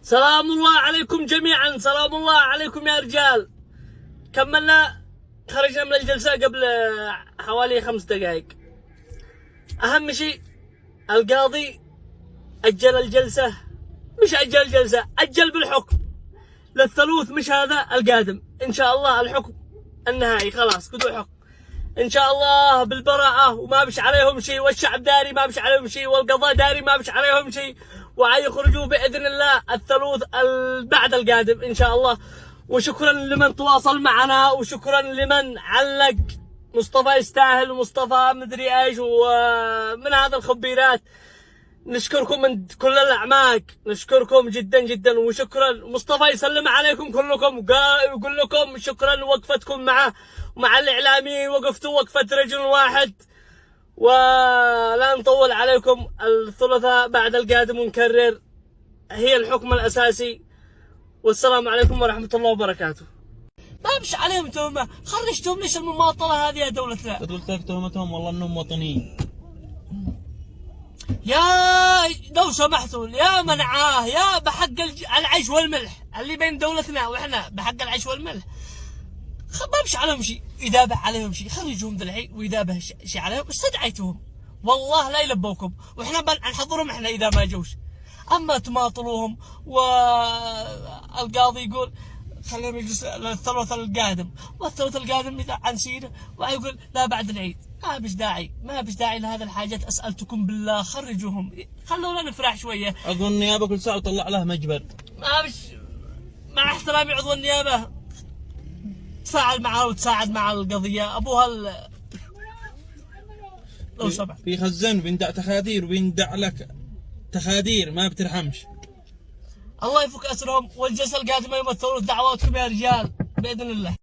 سلام الله عليكم جميعا، سلام الله عليكم يا رجال. كملنا، خرجنا من الجلسة قبل حوالي 5 دقائق. أهم شيء القاضي أجل الجلسة، مش أجل الجلسة، أجل بالحكم للثلوث، مش هذا القادم. إن شاء الله الحكم النهائي خلاص كتب حكم إن شاء الله بالبراءة، وما بش عليهم شيء، والشعب داري ما بش عليهم شيء، والقضاء داري ما بش عليهم شيء، ويخرجوا بإذن الله الثلوث بعد القادم إن شاء الله. وشكرا لمن تواصل معنا، وشكرا لمن علق مصطفى يستاهل ومصطفى مدري ايش ومن هذا الخبيرات. نشكركم من كل الأعماق، نشكركم جدا جدا، وشكرا. مصطفى يسلم عليكم كلكم ويقول لكم شكرا لوقفتكم معه ومع الإعلاميين، وقفتوا وقفة رجل واحد. ولا نطول عليكم، الثلاثاء بعد القادم ونكرر هي الحكم الأساسي. والسلام عليكم ورحمة الله وبركاته. ما بش عليهم تهمة، خرجتهم ليش المماطلة هذه يا دولتنا؟ قلت تهمتهم والله انهم وطنيين. يا لو سمحتوا يا منعاه، يا بحق العيش والملح اللي بين دولتنا واحنا، بحق العيش والملح. ما بش عليهم شيء، إذا به عليهم شيء خرجوهم ذلحين، وإذا به شيء عليهم استدعيتوهم والله لا يلبوكم، واحنا بنحضرهم احنا إذا ما جوش. أما تماطلوهم، والقاضي يقول خلينا يجلس الثلث القادم، والثلث القادم إذا عن سيره ويقول لا بعد العيد. ما بش داعي، ما بش داعي لهذه الحاجات. أسألتكم بالله خرجوهم، خلونا نفرح شوية. عضو النيابة كل ساعة وطلع له مجبر. ما بش، مع احترامي عضو النيابة، تفاعل معه وتساعد مع القضية أبوها لو سمحت. بيخزن بيندع تخادير وبيندع لك تخادير ما بترحمش. الله يفك أسرهم، والجلسة القادمة يوم الثلاث دعواتكم يا رجال بإذن الله.